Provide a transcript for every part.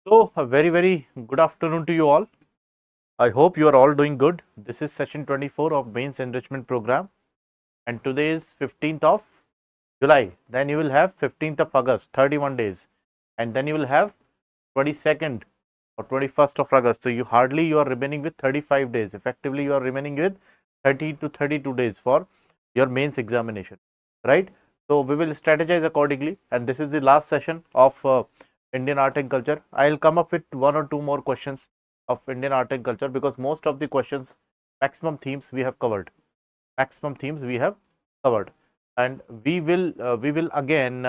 So, a very good afternoon to you all. I hope you are all doing good. This is session 24 of Mains Enrichment Program, and today is 15th of July. Then you will have 15th of August, 31 days, and then you will have 22nd or 21st of August. So, you are remaining with 35 days. Effectively, you are remaining with 30 to 32 days for your mains examination, right? So, we will strategize accordingly, and this is the last session of Indian art and culture. I will come up with one or two more questions of Indian art and culture because most of the questions, maximum themes we have covered. Maximum themes we have covered, and we will again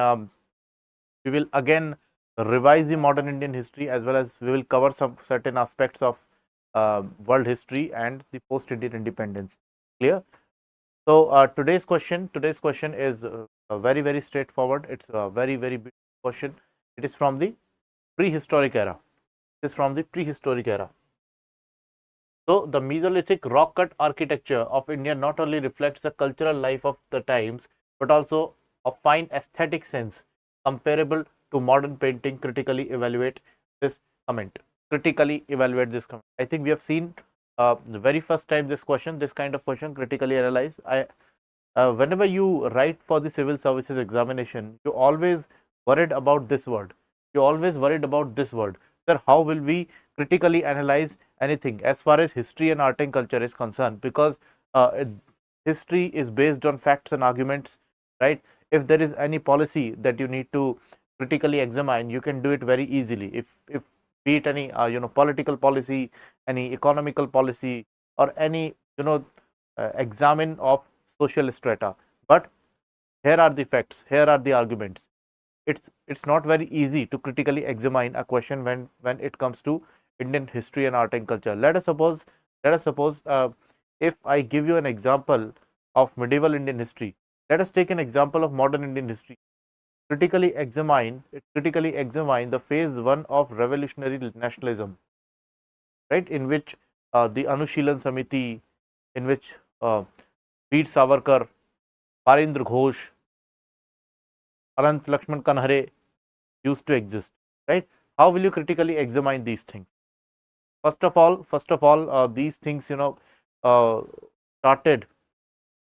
revise the modern Indian history, as well as we will cover some certain aspects of world history and the post Indian independence. Clear? So today's question is very straightforward. It's a very big question. It is from the prehistoric era. It is from the prehistoric era. So the Mesolithic rock cut architecture of India not only reflects the cultural life of the times, but also a fine aesthetic sense comparable to modern painting. Critically evaluate this comment. Critically evaluate this comment. I think we have seen the very first time this kind of question, critically analyze. Whenever you write for the civil services examination, you always worried about this word. You always worried about this word. Sir, how will we critically analyze anything as far as history and art and culture is concerned? Because history is based on facts and arguments, right? If there is any policy that you need to critically examine, you can do it very easily. If be it any political policy, any economical policy, or any examine of social strata. But here are the facts, here are the arguments. It's not very easy to critically examine a question when it comes to Indian history and art and culture. Let us suppose if I give you an example of medieval Indian history, let us take an example of modern Indian history. Critically examine the phase 1 of revolutionary nationalism, right, in which the Anushilan Samiti, in which Veer Savarkar, Parindra Ghosh, Anant Lakshman Kanhare used to exist, right? How will you critically examine these things? First of all, these things started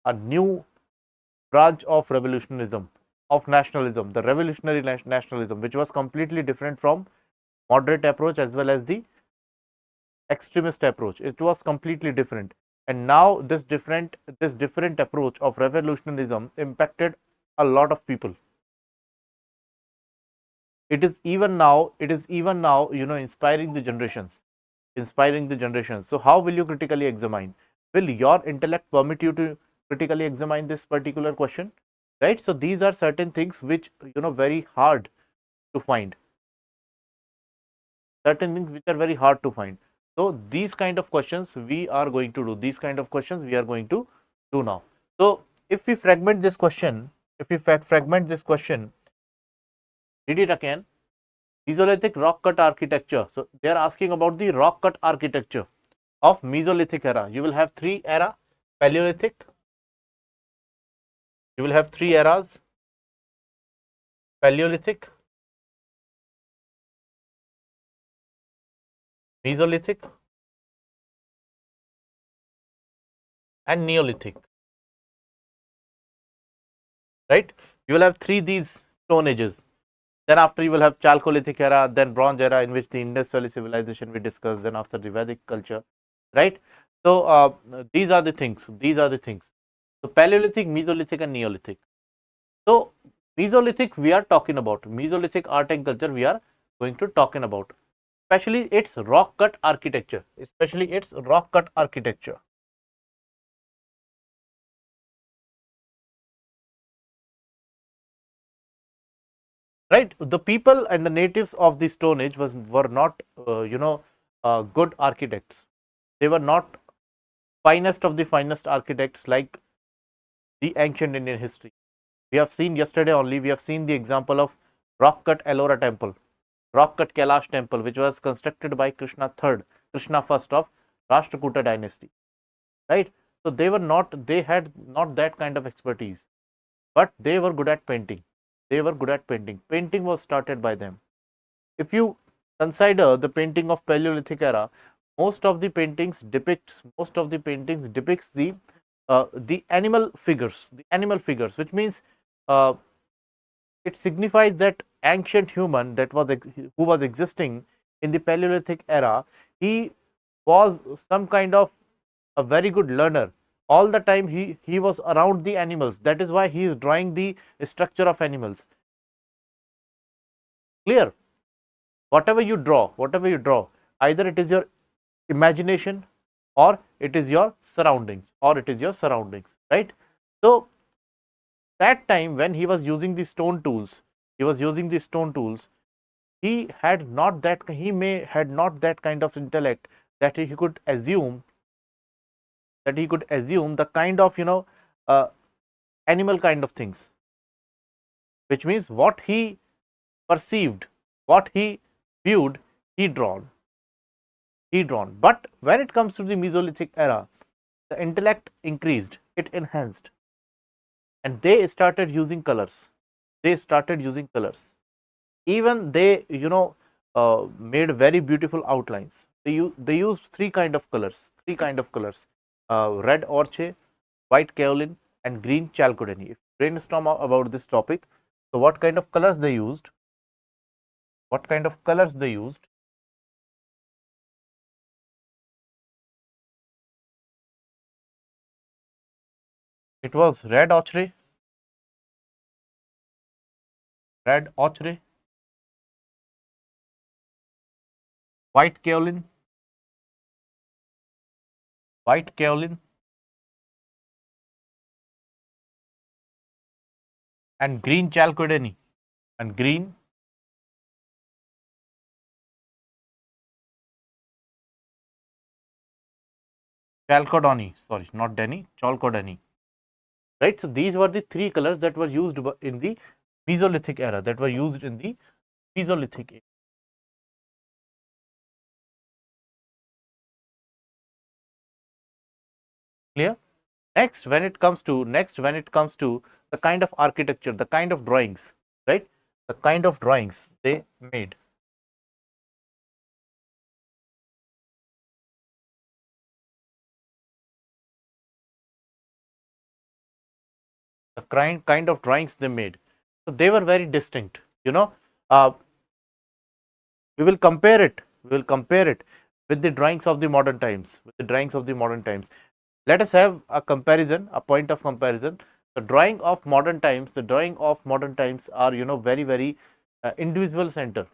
a new branch of revolutionism, of nationalism, the revolutionary nationalism, which was completely different from moderate approach as well as the extremist approach. It was completely different, and now this different approach of revolutionism impacted a lot of people. It is even now inspiring the generations. So how will you critically examine? Will your intellect permit you to critically examine this particular question, right? So these are certain things which very hard to find, certain things which are very hard to find. So these kind of questions we are going to do now. So if we fragment this question, read it again. Mesolithic rock cut architecture. So they are asking about the rock cut architecture of Mesolithic era. You will have three era: Paleolithic. You will have three eras: Paleolithic, Mesolithic, and Neolithic. Right? You will have three these stone ages. Then after you will have Chalcolithic era, then Bronze era, in which the Indus Valley civilization we discussed. Then after the Vedic culture, right? So these are the things. So Paleolithic, Mesolithic, and Neolithic. So Mesolithic we are talking about. Mesolithic art and culture we are going to talking about. Especially its rock cut architecture. Right, the people and the natives of the Stone Age were not good architects. They were not finest of the finest architects like the ancient Indian history. We have seen yesterday only, we have seen the example of rock cut Ellora temple, rock cut Kailash temple, which was constructed by Krishna first of Rashtrakuta dynasty, right? So they had not that kind of expertise, but they were good at painting. Painting was started by them. If you consider the painting of Paleolithic era, most of the paintings depicts the animal figures, which means uh, it signifies that ancient human who was existing in the Paleolithic era, he was some kind of a very good learner. All the time he was around the animals. That is why he is drawing the structure of animals. Clear? Whatever you draw, either it is your imagination or it is your surroundings, right? So that time when he was using the stone tools, he may had not that kind of intellect that he could assume the kind of uh, animal kind of things, which means what he perceived, what he viewed, he drawn. But when it comes to the Mesolithic era, the intellect increased, it enhanced, and they started using colors. Even they, made very beautiful outlines. They used three kind of colors, red orche, white kaolin, and green chalcedony. If you brainstorm about this topic, so what kind of colors they used? It was red ochre, white kaolin, and green chalcedony, and green chalcedony. Sorry, not Denny, chalcedony. Right. So these were the three colors that were used in the Mesolithic era. Clear? Next, when it comes to the kind of architecture, the kind of drawings, right? The kind of drawings they made. The kind of drawings they made. So they were very distinct. We will compare it. With the drawings of the modern times. Let us have a comparison, a point of comparison. The drawing of modern times are, very, very individual center.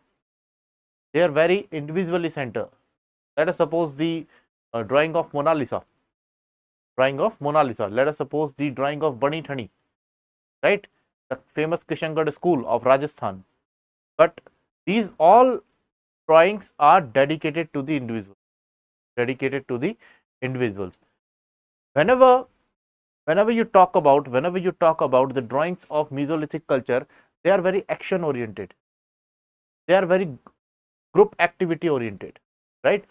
They are very individually center. Let us suppose the drawing of Mona Lisa. Let us suppose the drawing of Bani Thani, right? The famous Kishangarh school of Rajasthan. But these all drawings are dedicated to the individual. Whenever you talk about the drawings of Mesolithic culture, they are very action oriented. They are very group activity oriented, right?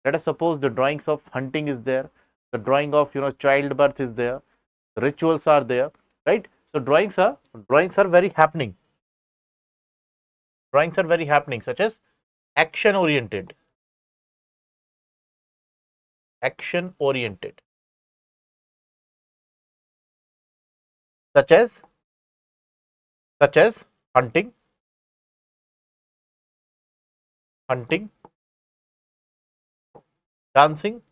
Let us suppose the drawings of hunting is there, the drawing of childbirth is there, rituals are there, right? So drawings are very happening. Such as action oriented, such as hunting, dancing,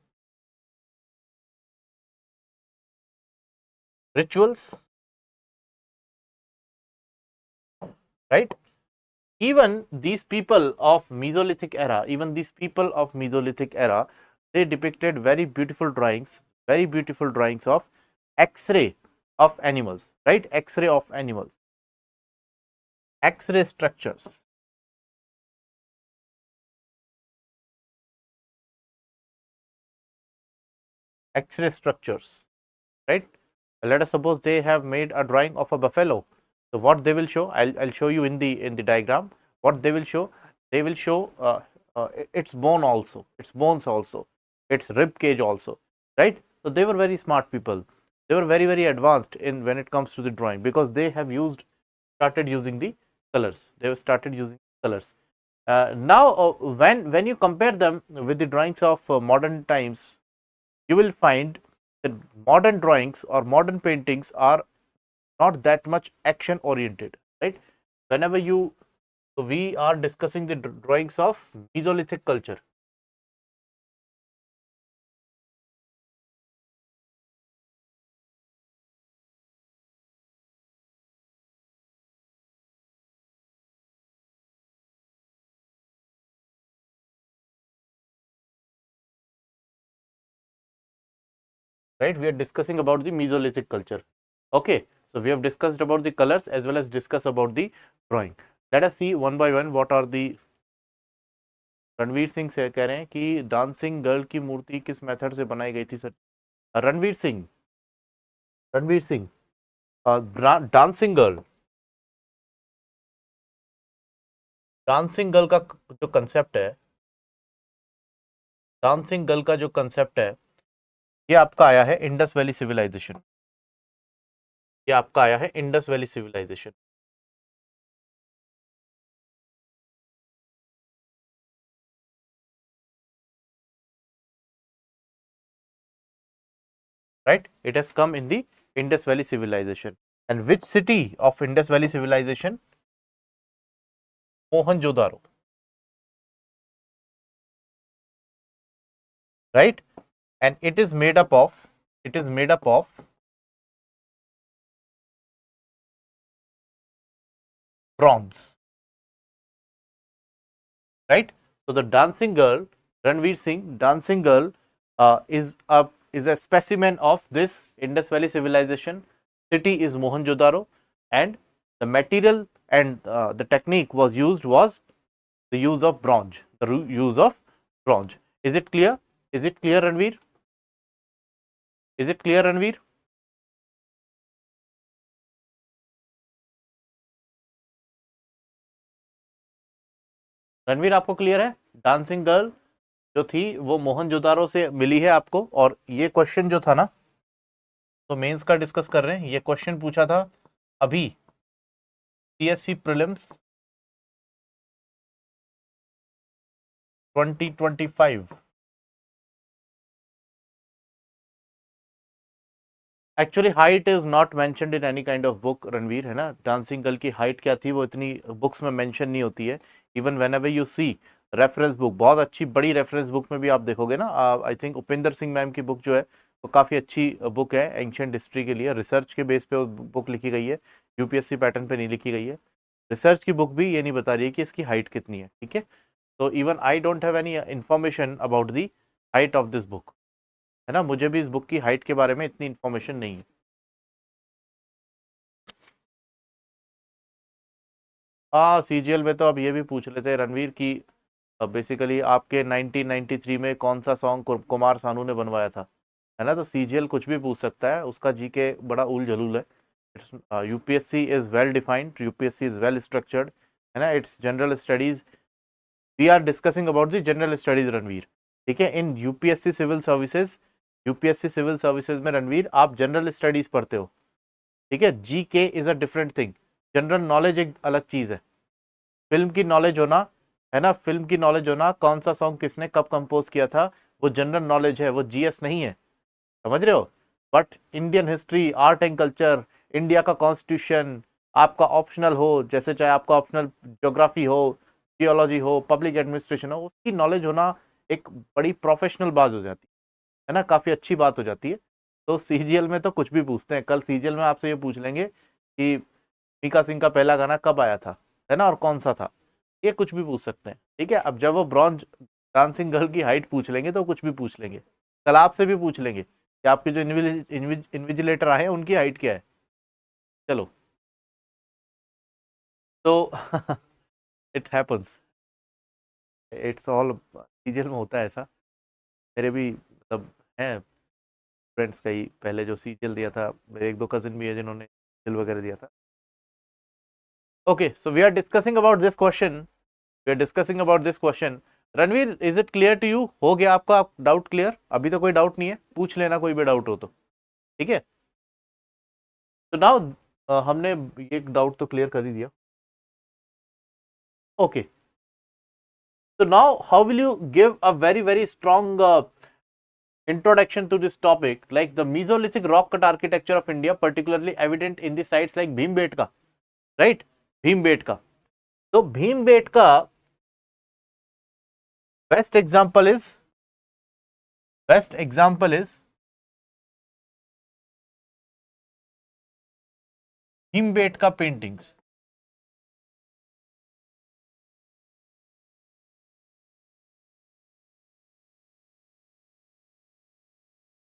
rituals, right? Even these people of Mesolithic era, they depicted very beautiful drawings of X-ray of animals, right? X-ray structures. Right? Let us suppose they have made a drawing of a buffalo. So what they will show, I'll show you in the diagram. What they will show, its bones also, its rib cage also, right? So they were very smart people. They were very, very advanced in when it comes to the drawing, because they have started using the colors. Now, when you compare them with the drawings of modern times, you will find that modern drawings or modern paintings are not that much action oriented, right? Whenever you, so we are discussing the drawings of Mesolithic culture, right? We are discussing about the Mesolithic culture. Okay, so we have discussed about the colors as well as discuss about the drawing. Let us see one by one what are the. Ranveer Singh से कह रहे हैं कि dancing girl की मूर्ति किस method से बनाई गई थी sir? Ranveer Singh, Ranveer Singh, dancing girl, dancing girl का जो कंसेप्ट है, डांसिंग गर्ल का जो कंसेप्ट है, ये आपका आया है इंडस वैली सिविलाइजेशन, ये आपका आया है Indus valley civilisation, right? It has come in the Indus Valley civilization. And which city of Indus Valley civilization? Mohenjo-daro, right? And it is made up of, bronze, right? So the dancing girl, Ranveer Singh, dancing girl, is a specimen of this Indus Valley civilization. City is Mohenjo-daro, and the material and the technique was used was the use of bronze. The use of bronze. Is it clear? Is it clear, Ranveer? Is it clear, Ranveer? Ranveer आपको clear है? Dancing girl जो थी वो मोहनजोदारो से मिली है आपको, और ये क्वेश्चन जो था ना, तो मेंस का डिस्कस कर रहे हैं, ये क्वेश्चन पूछा था अभी CSC prelims 2025। Actually height is not mentioned in any kind of book, Ranveer, है ना? डांसिंग गर्ल की हाइट क्या थी वो इतनी बुक्स में मेंशन नहीं होती है। Even whenever you see reference book, बहुत अच्छी बड़ी रेफरेंस बुक में भी आप देखोगे ना, I think Upinder Singh ma'am की बुक जो है वो काफ़ी अच्छी बुक है एंशिएंट हिस्ट्री के लिए, रिसर्च के बेस पे बुक लिखी गई है, यूपीएससी पैटर्न पे नहीं लिखी गई है। रिसर्च की बुक भी ये नहीं बता रही है कि इसकी हाइट कितनी है, ठीक है? तो even I don't have any information about the height of this book, है ना? मुझे भी इस बुक की हाइट के बारे में इतनी इन्फॉर्मेशन नहीं है। हाँ, सीजीएल में तो अब ये भी पूछ लेते हैं रणवीर की, बेसिकली आपके 1993 में कौन सा सॉन्ग कुमार सानू ने बनवाया था, है ना? तो सीजीएल कुछ भी पूछ सकता है, उसका जीके बड़ा उल जलूल है। UPSC is well defined, UPSC is well structured, है ना? It's general studies, we are discussing about the general studies, Ranveer, ठीक है? In UPSC civil services, UPSC civil services में रणवीर आप जनरल स्टडीज पढ़ते हो, ठीक है? GK is a different thing, general knowledge एक अलग चीज है। फिल्म की नॉलेज होना, है ना? फिल्म की नॉलेज होना, कौन सा सॉन्ग किसने कब कंपोज किया था, वो जनरल नॉलेज है, वो जीएस नहीं है, समझ रहे हो? But Indian history, art and culture, India का कॉन्स्टिट्यूशन आपका ऑप्शनल हो, जैसे चाहे आपका ऑप्शनल ज्योग्राफी हो, जियोलॉजी हो, पब्लिक एडमिनिस्ट्रेशन हो, उसकी नॉलेज होना एक बड़ी प्रोफेशनल बात हो जाती है ना? काफ़ी अच्छी बात हो जाती है। तो सीजीएल में तो कुछ भी पूछते हैं, कल सीजीएल में आपसे ये पूछ लेंगे कि मीका सिंह का पहला गाना कब आया था, है ना, और कौन सा था, ये कुछ भी पूछ सकते हैं, ठीक है? अब जब वो ब्रॉन्ज डांसिंग गर्ल की हाइट पूछ लेंगे तो कुछ भी पूछ लेंगे। कल आपसे भी पूछ लेंगे कि आपके जो इन्विजिलेटर आए हैं उनकी हाइट क्या है। चलो, तो it happens, it's all serial में होता है ऐसा। मेरे भी मतलब हैं फ्रेंड्स, कई पहले जो सीरियल दिया था, मेरे एक दो कजिन भी है जिन्होंने सीरियल वगैरह दिया था। Okay, so we are discussing about this question, we are discussing about this question. Ranveer, is it clear to you? हो गया आपका डाउट क्लियर? अभी तो कोई डाउट नहीं है, पूछ लेना कोई भी डाउट हो तो, ठीक है? तो नाउ हमने एक डाउट तो क्लियर कर ही दिया। Okay, So now how will you give a very strong introduction to this topic, like the Mesolithic rock cut architecture of India, particularly evident in the sites like Bhimbetka, right? Bhimbetka. So Bhimbetka, best example is Bhimbetka paintings.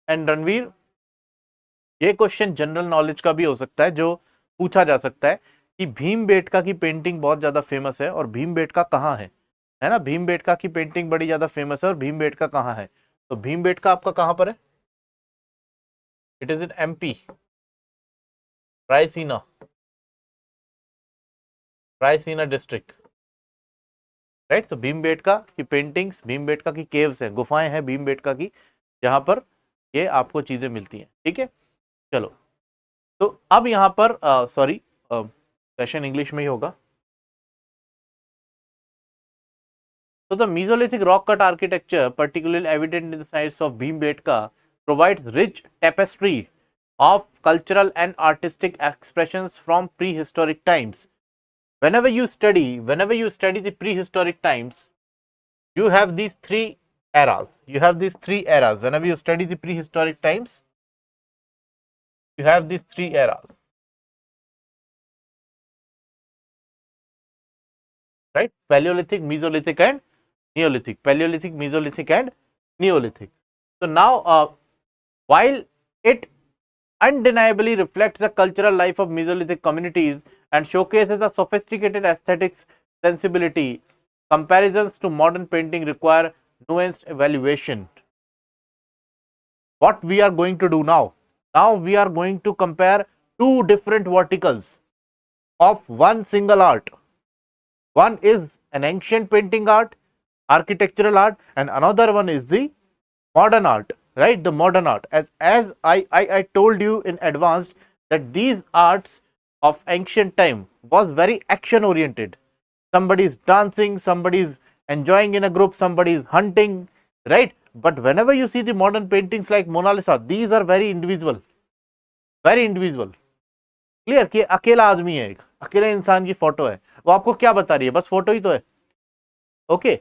And Ranveer, ये question general knowledge का भी हो सकता है, जो पूछा जा सकता है कि भीमबेटका की पेंटिंग बहुत ज्यादा फेमस है और भीमबेटका कहाँ है ना? भीमबेटका की पेंटिंग बड़ी ज्यादा फेमस है और भीमबेटका कहाँ है? तो भीमबेटका आपका कहाँ पर है? It is in MP, Raisina, Raisina district, right? तो भीमबेटका की पेंटिंग्स, भीमबेटका की केव्स हैं, गुफाएं हैं भीमबेटका की, जहां पर ये आपको चीजें मिलती हैं, ठीक है? चलो, तो अब यहां पर सॉरी, सेशन इंग्लिश में ही होगा. So the Mesolithic rock cut architecture, particularly evident in the sites of Bhimbetka, provides rich tapestry of cultural and artistic expressions from prehistoric times. Whenever you study the prehistoric times, you have these three eras. Whenever you study the prehistoric times, you have these three eras, right? Paleolithic, Mesolithic, and Neolithic. Paleolithic, Mesolithic, and Neolithic. So now, while it undeniably reflects the cultural life of Mesolithic communities and showcases a sophisticated aesthetics sensibility, comparisons to modern painting require nuanced evaluation. What we are going to do now? Now we are going to compare two different verticals of one single art. One is an ancient painting art, architectural art, and another one is the modern art, right? The modern art. As I told you in advance that these arts of ancient time was very action oriented. Somebody is dancing, somebody is enjoying in a group, somebody is hunting, right? But whenever you see the modern paintings like Mona Lisa, these are very individual, clear? कि अकेला आदमी है, एक अकेले इंसान की photo है, वो आपको क्या बता रही है? बस फोटो ही तो है. Okay.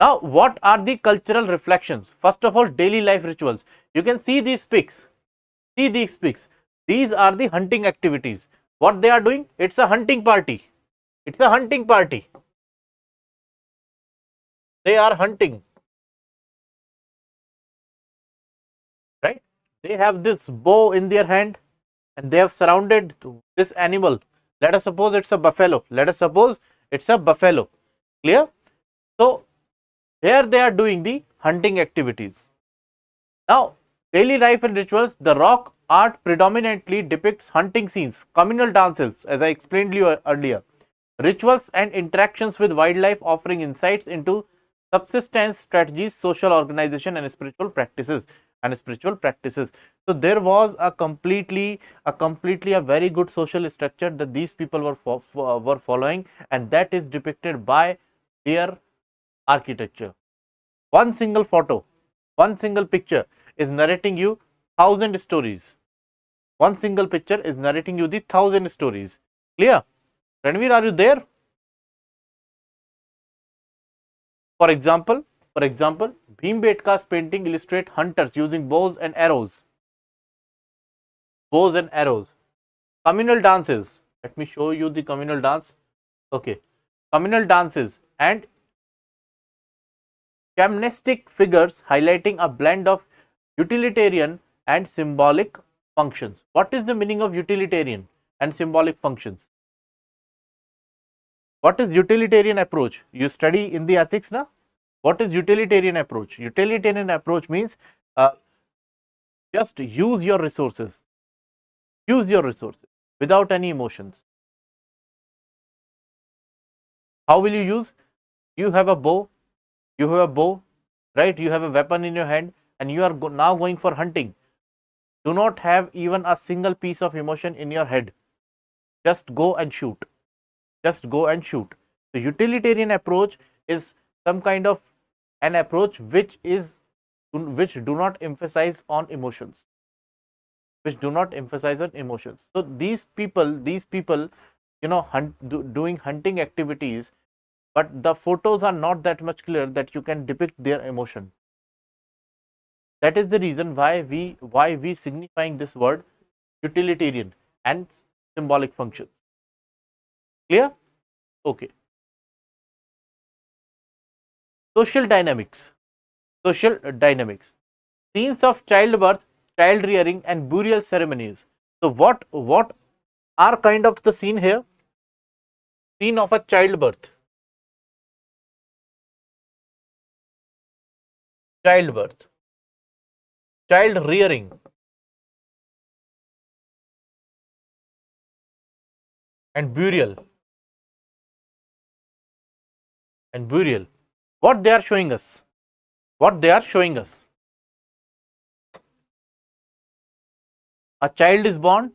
Now, what are the cultural reflections? First of all, daily life rituals. You can see these pics. These are the hunting activities. What they are doing? It's a hunting party. They are hunting, right? They have this bow in their hand and they have surrounded this animal. Let us suppose it's a buffalo. Clear? So, here they are doing the hunting activities. Now, daily life and rituals. The rock art predominantly depicts hunting scenes, communal dances, as I explained to you earlier, rituals and interactions with wildlife, offering insights into subsistence strategies, social organization, and spiritual practices. So there was a completely a very good social structure that these people were following, and that is depicted by their architecture. One single photo, one single picture is narrating you 1,000 stories. One single picture is narrating you the 1,000 stories. Clear? Ranveer, are you there? For example, Bhimbetka's painting illustrate hunters using bows and arrows. Communal dances. Let me show you the communal dance. Okay. Communal dances and gymnastic figures highlighting a blend of utilitarian and symbolic functions. What is the meaning of utilitarian and symbolic functions? What is utilitarian approach? You study in the ethics now. What is utilitarian approach? Utilitarian approach means just use your resources without any emotions. How will you use? You have a bow, right? You have a weapon in your hand and you are now going for hunting. Do not have even a single piece of emotion in your head. Just go and shoot. So So utilitarian approach is some kind of an approach which do not emphasize on emotions, So these people, doing hunting activities, but the photos are not that much clear that you can depict their emotion. That is the reason why we signifying this word utilitarian and symbolic functions. Clear? Okay. Social dynamics. Scenes of childbirth, child rearing, and burial ceremonies. So what are kind of the scene here? Scene of a childbirth, child rearing, and burial. What they are showing us? A child is born,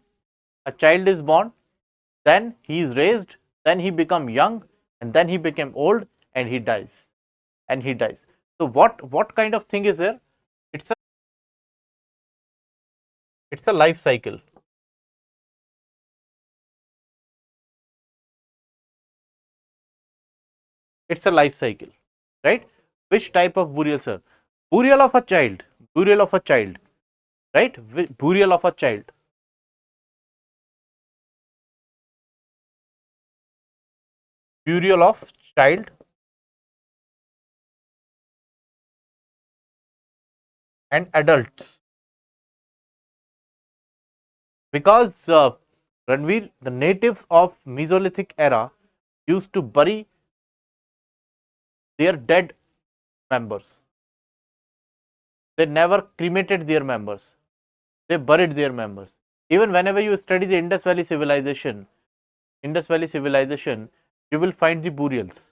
then he is raised, then he become young, and then he became old, and he dies. So what kind of thing is there? It's a life cycle. It's a life cycle, right? Which type of burial, sir? Burial of a child, right? Burial of a child. Burial of child and adults. Because Ranveer, the natives of Mesolithic era used to bury their dead members. They never cremated their members. They buried their members. Even whenever you study the Indus Valley civilization, you will find the burials.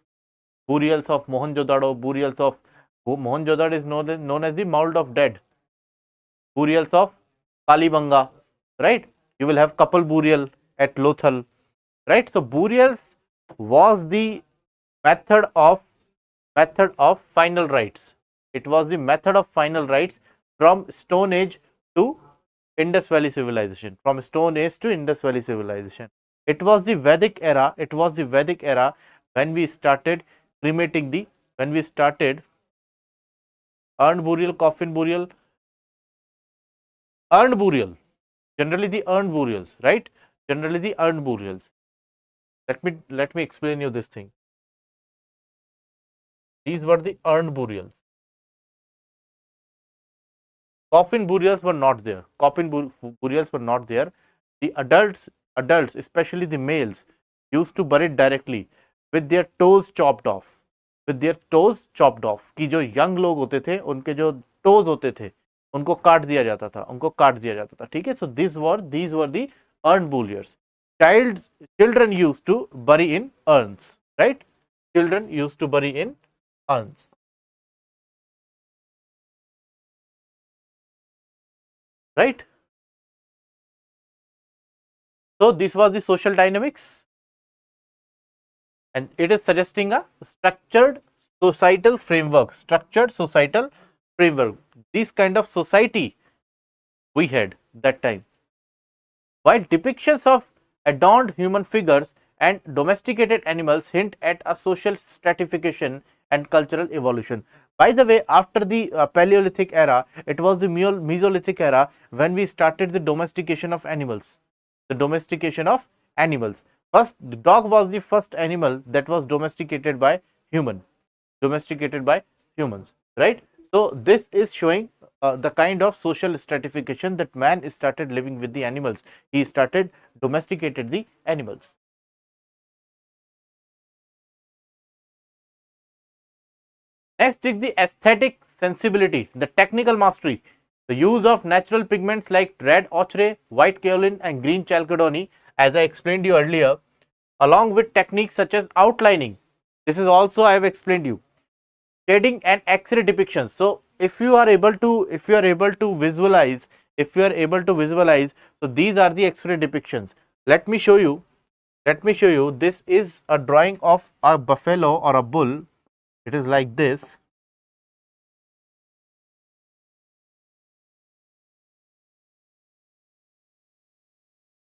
Burials of Mohenjo-daro, Mohenjo-daro is known as the mound of dead. Burials of Kalibanga, right? You will have couple burial at Lothal, right? So burials was the method of final rites. It was the method of final rites from Stone Age to Indus Valley civilization. It was the Vedic era. When we started cremating when we started urn burial, coffin burial, urn burial. Generally the urn burials, right? Let me explain you this thing. These were the urn burials. Coffin burials were not there. The adults, especially the males, used to bury directly with their toes chopped off. कि जो young लोग होते थे, उनके जो toes होते थे, उनको काट दिया जाता था. ठीक है? So these were the urn burials. Children used to bury in urns, right? Right? So this was the social dynamics, and it is suggesting a structured societal framework. This kind of society we had that time. While depictions of adorned human figures and domesticated animals hint at a social stratification and cultural evolution. By the way, after the Paleolithic era, it was the Mesolithic era when we started the domestication of animals. First, the dog was the first animal that was domesticated by humans, right? So this is showing the kind of social stratification that man started living with the animals. He started domesticated the animals. Next is the aesthetic sensibility, the technical mastery. The use of natural pigments like red ochre, white kaolin, and green chalcedony, as I explained you earlier, along with techniques such as outlining. This is also I have explained you. Shading and X-ray depictions. So if you are able to visualize, so these are the X-ray depictions. Let me show you Let me show you. This is a drawing of a buffalo or a bull. It is like this.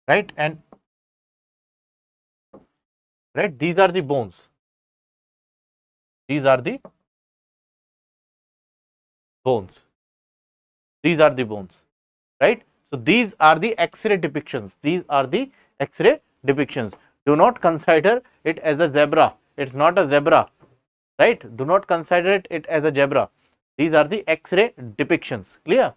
Right, and right, these are the bones. These are the bones. These are the bones. Right. So, these are the X-ray depictions. These are the X-ray depictions. Do not consider it as a zebra. It is not a zebra. Right. Do not consider it as a zebra. These are the X-ray depictions. Clear?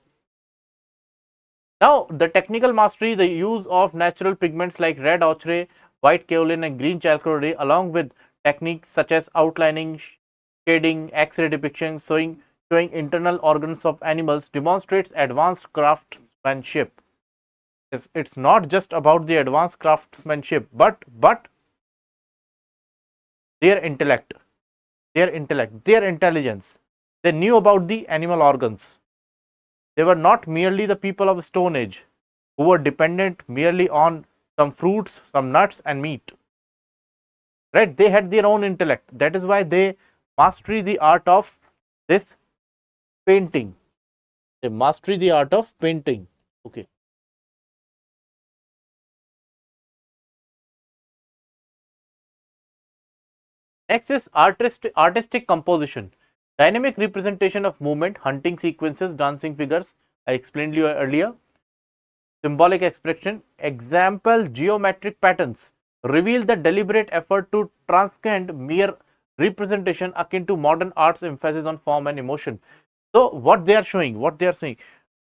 Now, the technical mastery, the use of natural pigments like red ochre, white kaolin and green chalcodony along with techniques such as outlining, shading, X-ray depictions, showing internal organs of animals demonstrates advanced craftsmanship. It's not just about the advanced craftsmanship, but their intellect, their intelligence. They knew about the animal organs. They were not merely the people of Stone Age who were dependent merely on some fruits, some nuts and meat. Right? They had their own intellect. That is why they mastery the art of this painting. They mastery the art of painting. Okay. Next is artistic composition. Dynamic representation of movement, hunting sequences, dancing figures. I explained you earlier. Symbolic expression, example, geometric patterns reveal the deliberate effort to transcend mere representation akin to modern art's emphasis on form and emotion. So, what they are showing, what they are saying,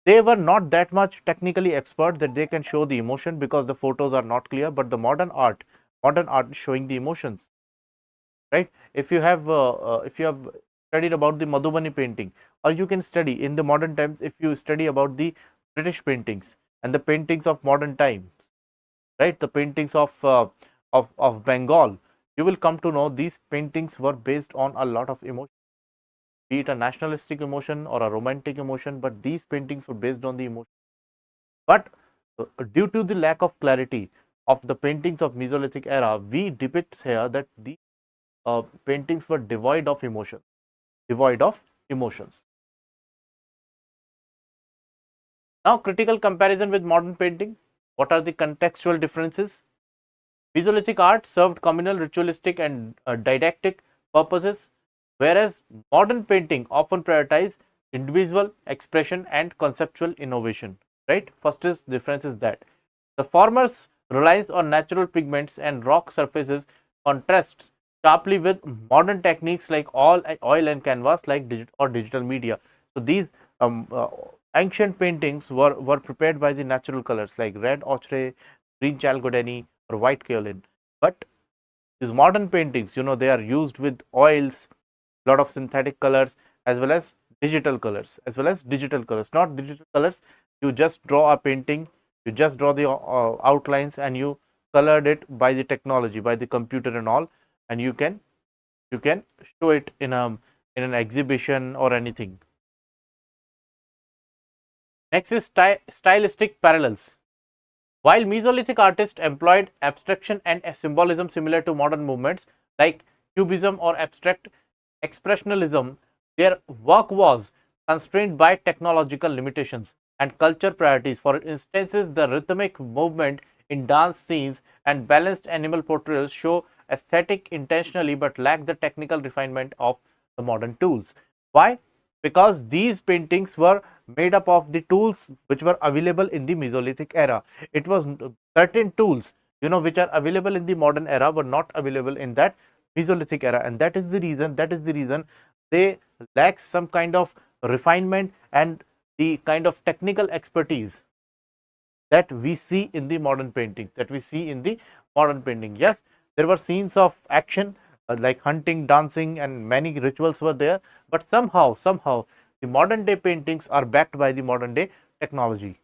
they were not that much technically expert that they can show the emotion because the photos are not clear, but the modern art is showing the emotions. Right? If you have studied about the Madhubani painting, or you can study in the modern times if you study about the British paintings and the paintings of modern times, right, the paintings of Bengal, you will come to know these paintings were based on a lot of emotion, be it a nationalistic emotion or a romantic emotion, but these paintings were based on the emotion. But due to the lack of clarity of the paintings of Mesolithic era, we depict here that the paintings were devoid of emotion, devoid of emotions. Now, critical comparison with modern painting. What are the contextual differences? Mesolithic art served communal, ritualistic and didactic purposes, whereas modern painting often prioritize individual expression and conceptual innovation. Right? First is difference is that the former's relies on natural pigments and rock surfaces contrasts sharply with modern techniques like oil and canvas like digital media. So, these ancient paintings were prepared by the natural colors like red ochre, green chalcodony or white kaolin. But these modern paintings, they are used with oils, lot of synthetic colors as well as digital colors, not digital colors. You just draw a painting, you just draw the outlines and you colored it by the technology, by the computer and all, and you can show it in an exhibition or anything. Next is stylistic parallels. While Mesolithic artists employed abstraction and symbolism similar to modern movements like Cubism or abstract expressionism, their work was constrained by technological limitations and culture priorities. For instance, the rhythmic movement in dance scenes and balanced animal portrayals show aesthetic intentionally but lack the technical refinement of the modern tools. Why? Because these paintings were made up of the tools which were available in the Mesolithic era. It was certain tools, which are available in the modern era were not available in that Mesolithic era, and that is the reason they lack some kind of refinement and the kind of technical expertise that we see in the modern paintings, Yes, there were scenes of action like hunting, dancing and many rituals were there, but somehow the modern day paintings are backed by the modern day technology.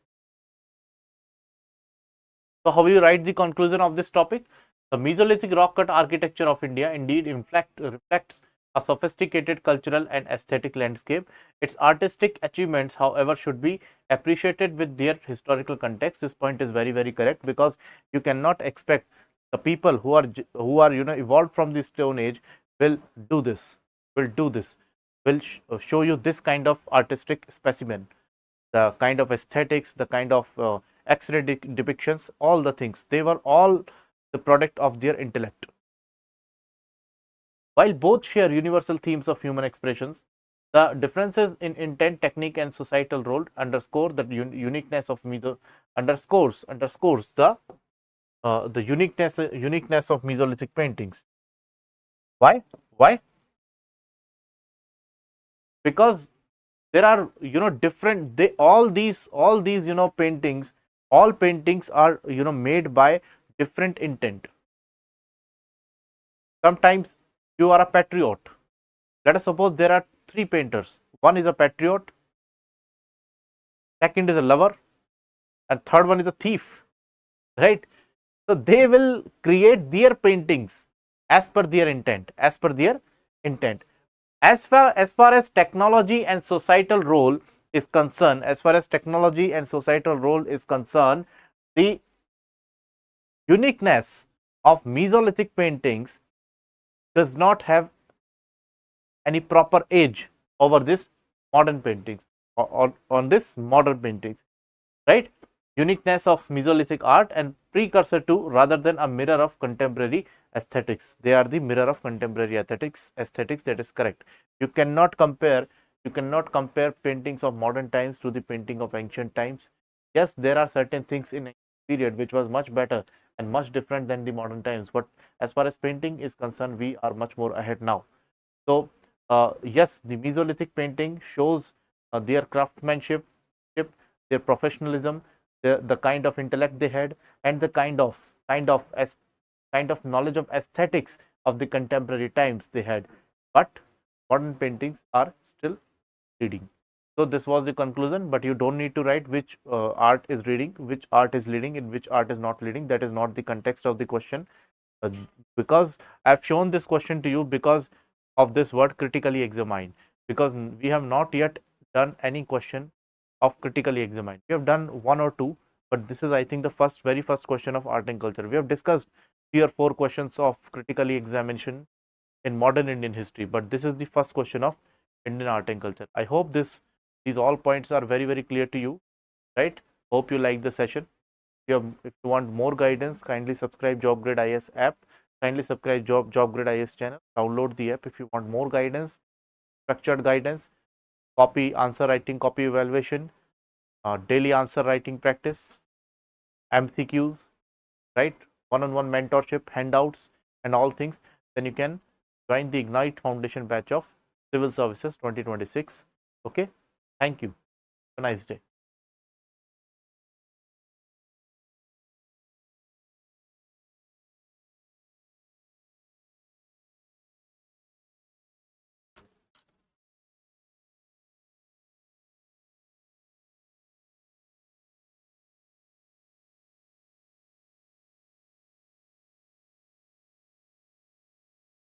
So, how will you write the conclusion of this topic? The Mesolithic rock cut architecture of India indeed reflects a sophisticated cultural and aesthetic landscape. Its artistic achievements, however, should be appreciated with their historical context. This point is very, very correct, because you cannot expect The people who are evolved from the Stone Age will do this, will show you this kind of artistic specimen, the kind of aesthetics, the kind of X-ray depictions, all the things. They were all the product of their intellect. While both share universal themes of human expressions, the differences in intent, technique, and societal role underscore the uniqueness of underscores the uniqueness of Mesolithic paintings. Why? Why? Because there are different, they all these paintings, all paintings are made by different intent. Sometimes you are a patriot. Let us suppose there are three painters. One is a patriot, second is a lover, and third one is a thief, right? So they will create their paintings as per their intent, as per their intent. As far as technology and societal role is concerned, the uniqueness of Mesolithic paintings does not have any proper age over this modern paintings, or on this modern paintings, right? Uniqueness of Mesolithic art and precursor to, rather than a mirror of contemporary aesthetics. They are the mirror of contemporary aesthetics. That is correct. You cannot compare paintings of modern times to the painting of ancient times. Yes, there are certain things in period which was much better and much different than the modern times, but as far as painting is concerned, we are much more ahead now. So yes, the Mesolithic painting shows their craftsmanship, their professionalism, the kind of intellect they had, and the kind of knowledge of aesthetics of the contemporary times they had. But modern paintings are still leading. So this was the conclusion, but you don't need to write which art is leading, which art is leading, and which art is not leading. That is not the context of the question. Uh, because I have shown this question to you because of this word critically examine, because we have not yet done any question of critically examine. We have done one or two, but this is, I think, the very first question of art and culture. We have discussed 3 or 4 questions of critically examination in modern Indian history, but this is the first question of Indian art and culture. I hope these all points are very clear to you, right? Hope you like the session. If you want more guidance, kindly subscribe JobGrade IS app. Kindly subscribe JobGrade IS channel. Download the app if you want more guidance, structured guidance, copy answer writing, copy evaluation, daily answer writing practice, MCQs, right? One-on-one mentorship, handouts, and all things. Then you can join the Ignite Foundation batch of Civil Services 2026. Okay. Thank you. Have a nice day.